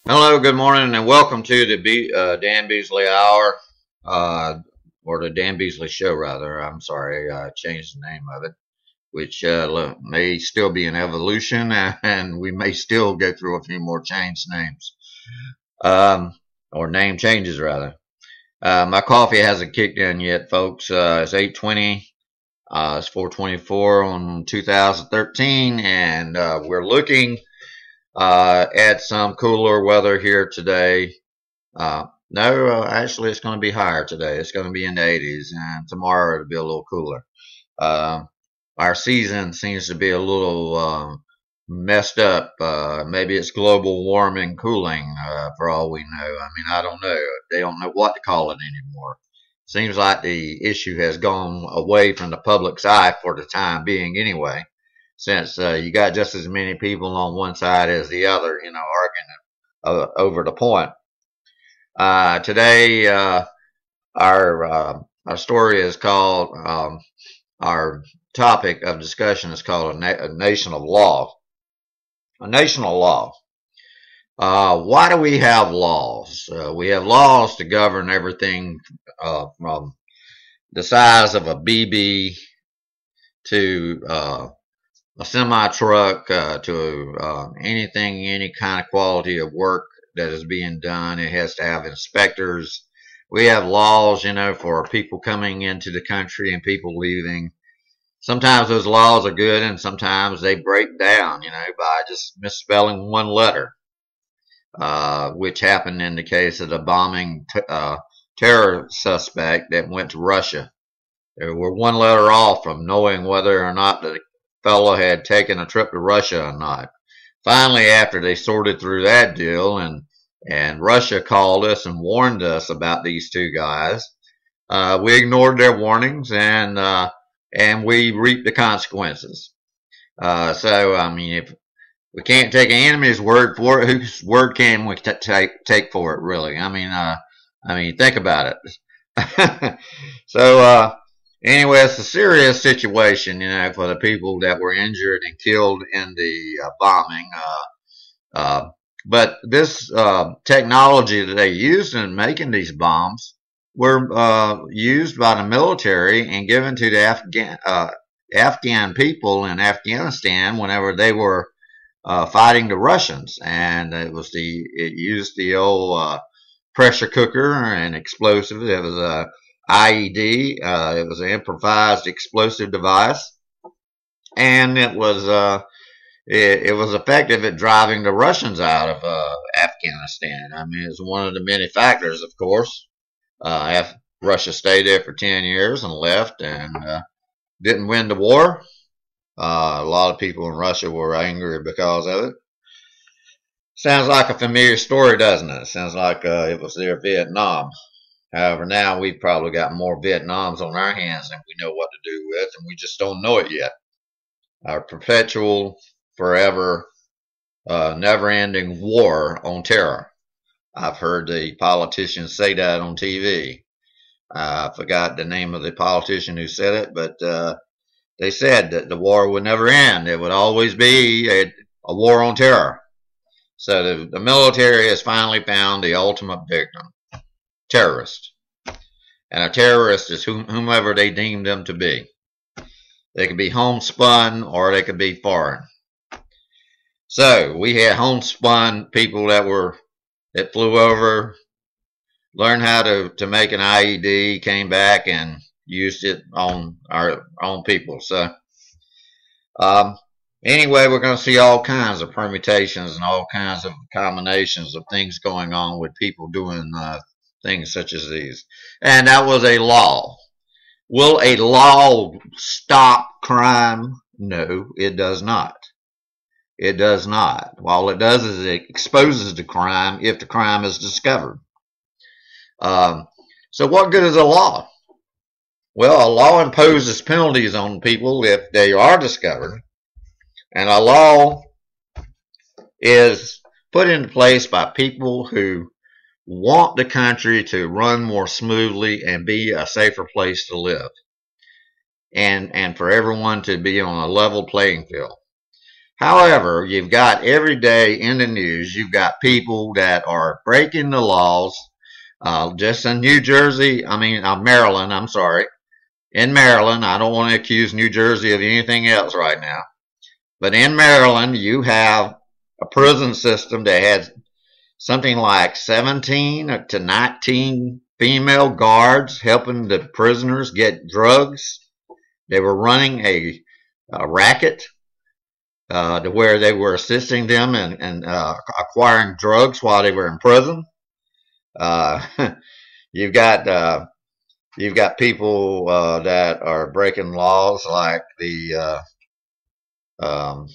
Hello, good morning, and welcome to the Dan Beasley Hour, or the Dan Beasley Show, rather. I'm sorry, I changed the name of it, which may still be an evolution, and we may still go through a few more changed names, um, or name changes, rather. My coffee hasn't kicked in yet, folks. It's 8:20. It's 4:24 on 2013, and we're looking at some cooler weather here today. No, actually, it's going to be higher today. It's going to be in the 80s, and tomorrow it'll be a little cooler. Uh, our season seems to be a little messed up. Maybe it's global warming cooling, for all we know. I mean, I don't know. They don't know what to call it anymore. Seems like the issue has gone away from the public's eye for the time being, anyway, since you got just as many people on one side as the other, arguing over the point. Today, our story is called our topic of discussion is called a nation of law. A nation of law. Why do we have laws? We have laws to govern everything from the size of a BB to a semi truck to anything, any kind of quality of work that is being done. It has to have inspectors. We have laws, for people coming into the country and people leaving. Sometimes those laws are good and sometimes they break down, by just misspelling one letter, which happened in the case of the bombing terror suspect that went to Russia. They were one letter off from knowing whether or not the fellow had taken a trip to Russia or not. Finally, after they sorted through that deal and Russia called us and warned us about these two guys, we ignored their warnings and we reaped the consequences. So, I mean, if we can't take an enemy's word for it, whose word can we take for it, really? I mean, think about it. So, anyway, it's a serious situation, for the people that were injured and killed in the bombing. But this technology that they used in making these bombs were used by the military and given to the Afghan people in Afghanistan whenever they were fighting the Russians, and it used the old pressure cooker and explosive. It was a IED. It was an improvised explosive device, and it was effective at driving the Russians out of Afghanistan. I mean, it's one of the many factors, of course. Russia stayed there for 10 years and left and didn't win the war. A lot of people in Russia were angry because of it. Sounds like a familiar story, doesn't it? Sounds like it was their Vietnam. However, now we've probably got more Vietnams on our hands than we know what to do with, and we just don't know it yet. Our perpetual, forever, never-ending war on terror. I've heard the politicians say that on TV. I forgot the name of the politician who said it, but they said that the war would never end. It would always be a war on terror. So the military has finally found the ultimate victim, terrorist. And a terrorist is whomever they deem them to be. They could be homespun or they could be foreign. So we had homespun people that flew over, learned how to make an IED, came back and used it on our own people. So anyway, we're going to see all kinds of permutations and all kinds of combinations of things going on with people doing things such as these. And that was a law. Will a law stop crime? No, it does not. It does not. All it does is it exposes the crime if the crime is discovered. So what good is a law? Well, a law imposes penalties on people if they are discovered. And a law is put into place by people who want the country to run more smoothly and be a safer place to live. And for everyone to be on a level playing field. However, you've got every day in the news, you've got people that are breaking the laws. Just in New Jersey, Maryland, I'm sorry. In Maryland, I don't want to accuse New Jersey of anything else right now. But in Maryland, you have a prison system that has something like 17 to 19 female guards helping the prisoners get drugs. They were running a racket to where they were assisting them in acquiring drugs while they were in prison. Uh, you've got people that are breaking laws like um,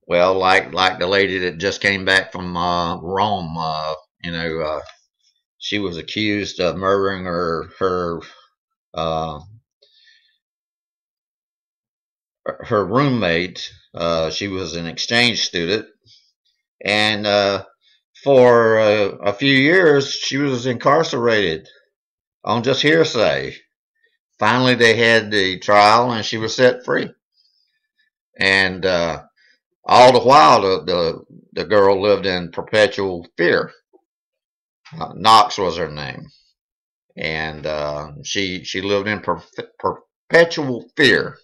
like the lady that just came back from Rome. She was accused of murdering uh, her roommate. She was an exchange student, and for a few years she was incarcerated on just hearsay. Finally, they had the trial, and she was set free. And all the while, the girl lived in perpetual fear. Knox was her name, and she lived in perpetual fear.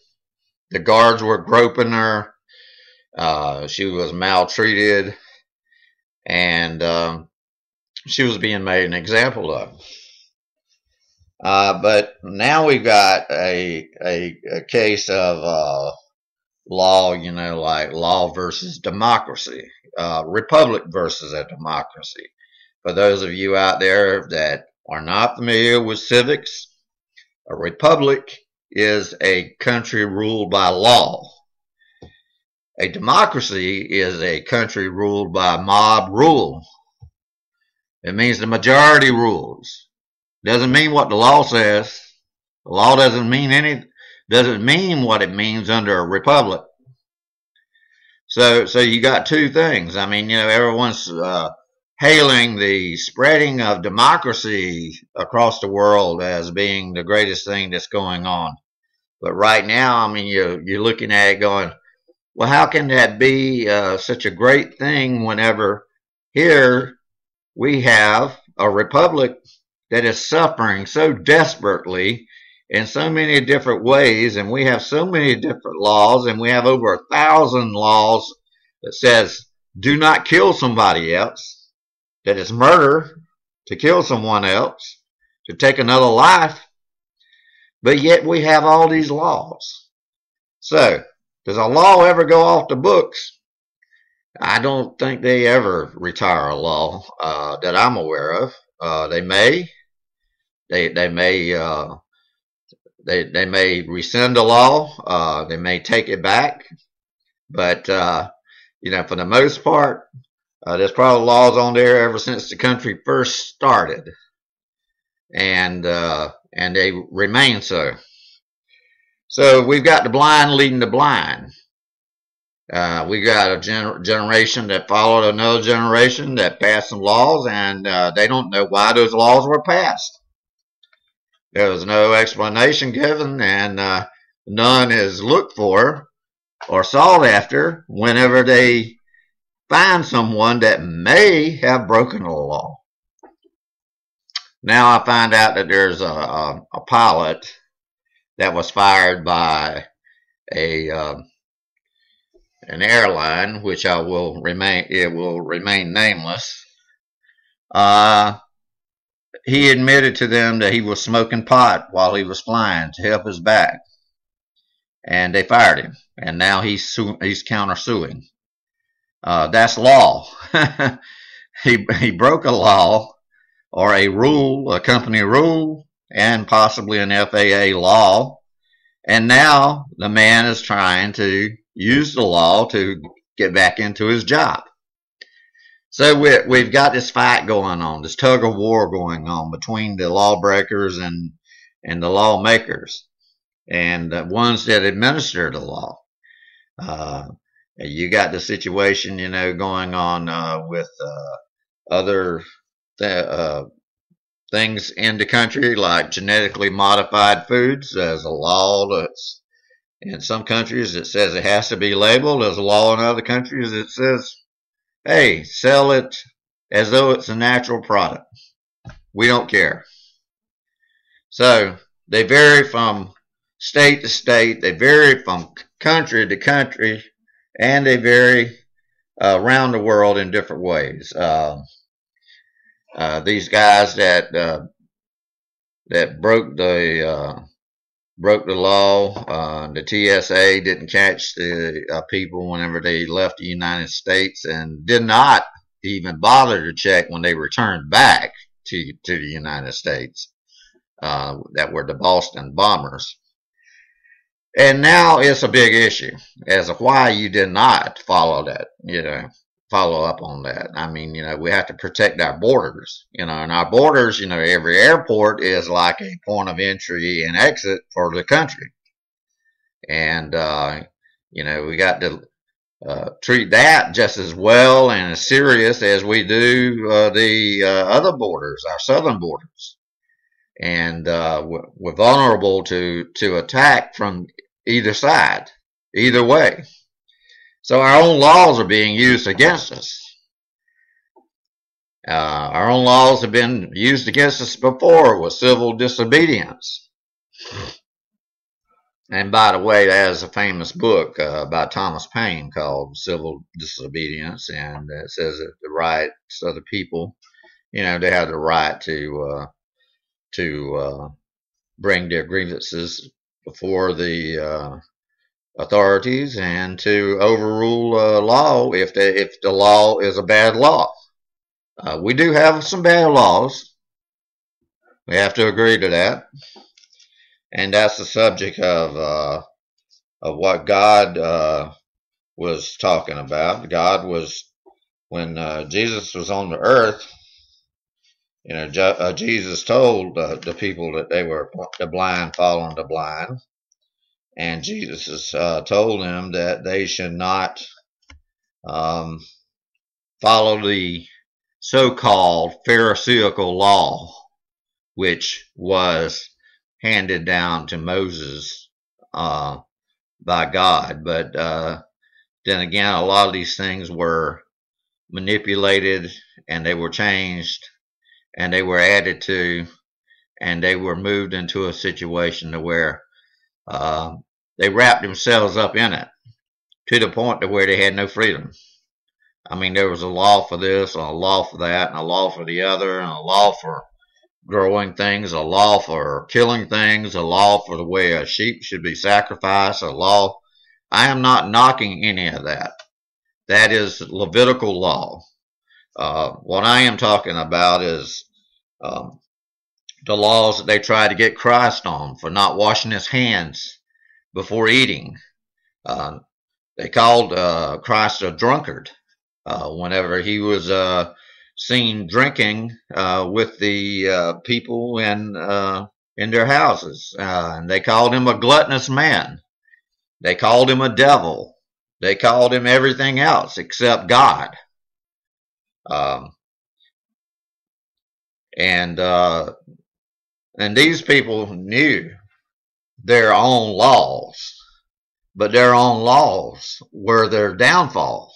The guards were groping her. She was maltreated, and she was being made an example of. But now we've got a case of law, like law versus democracy, republic versus a democracy. For those of you out there that are not familiar with civics, a republic is a country ruled by law. A democracy is a country ruled by mob rule. It means the majority rules. Doesn't mean what the law says. The law doesn't mean what it means under a republic. So you got two things. Everyone's hailing the spreading of democracy across the world as being the greatest thing that's going on. But right now, you're looking at it going, well, how can that be such a great thing whenever here we have a republic that is suffering so desperately in so many different ways, and we have so many different laws, and we have over 1,000 laws that says do not kill somebody else, that it's murder to kill someone else, to take another life, but yet we have all these laws. So, does a law ever go off the books? I don't think they ever retire a law that I'm aware of. They may rescind a law. They may take it back, but for the most part, there's probably laws on there ever since the country first started, and they remain so. So we've got the blind leading the blind. We got a generation that followed another generation that passed some laws, and they don't know why those laws were passed. There was no explanation given, and none is looked for or sought after whenever they find someone that may have broken the law. Now I find out that there's a pilot that was fired by an airline, which will remain nameless. He admitted to them that he was smoking pot while he was flying to help his back, and they fired him. And now he's countersuing. That's law. He broke a law or a rule, a company rule, and possibly an FAA law. And now the man is trying to use the law to get back into his job. So we've got this fight going on, this tug of war going on between the lawbreakers and the lawmakers and the ones that administer the law. You got the situation, going on with other things in the country, like genetically modified foods. There's a law that's In some countries, it says it has to be labeled. There's a law in other countries that says, hey, sell it as though it's a natural product. We don't care. So they vary from state to state. They vary from country to country, and they vary around the world in different ways. These guys that broke the law. The TSA didn't catch the people whenever they left the United States, and did not even bother to check when they returned back to the United States. That were the Boston bombers. And now it's a big issue as to why you did not follow that, follow up on that. I mean, we have to protect our borders, and our borders, every airport is like a point of entry and exit for the country. And, we got to treat that just as well and as serious as we do the other borders, our southern borders. And we're vulnerable to attack from either side, either way. So our own laws are being used against us. Our own laws have been used against us before with civil disobedience. And by the way, there's a famous book by Thomas Paine called Civil Disobedience, and it says that the rights of the people, they have the right to bring their grievances before the authorities and to overrule law if the law is a bad law. We do have some bad laws. We have to agree to that. And that's the subject of what God was talking about. God was, when Jesus was on the earth, Jesus told the people that they were the blind following the blind. And Jesus told them that they should not follow the so-called Pharisaical law, which was handed down to Moses by God. But then again, a lot of these things were manipulated, and they were changed, and they were added to, and they were moved into a situation to where they wrapped themselves up in it to the point to where they had no freedom. I mean, there was a law for this, and a law for that, and a law for the other, and a law for growing things, a law for killing things, a law for the way a sheep should be sacrificed, a law. I am not knocking any of that. That is Levitical law. What I am talking about is the laws that they tried to get Christ on for not washing his hands before eating. They called Christ a drunkard whenever he was seen drinking with the people in their houses. And they called him a gluttonous man. They called him a devil. They called him everything else except God. And these people knew their own laws, but their own laws were their downfall.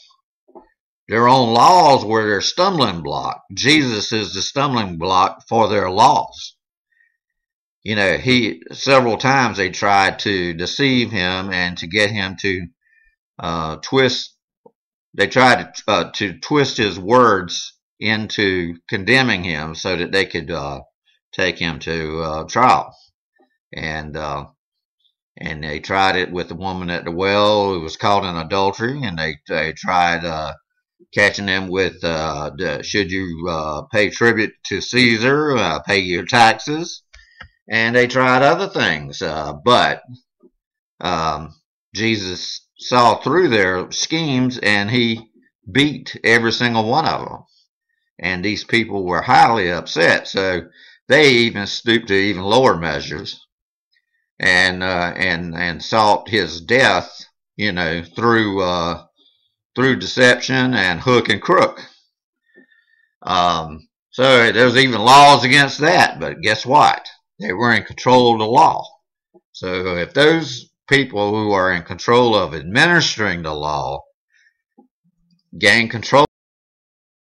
Their own laws were their stumbling block. Jesus is the stumbling block for their laws. Several times they tried to deceive him and to get him to twist. They tried to twist his words into condemning him so that they could take him to trial. And they tried it with the woman at the well who was caught in adultery, and they tried catching them with should you pay tribute to Caesar, pay your taxes, and they tried other things, but Jesus saw through their schemes, and he beat every single one of them. And these people were highly upset, so they even stooped to even lower measures, and sought his death, through deception and hook and crook. So there's even laws against that, but guess what? They were in control of the law. So if those people who are in control of administering the law gain control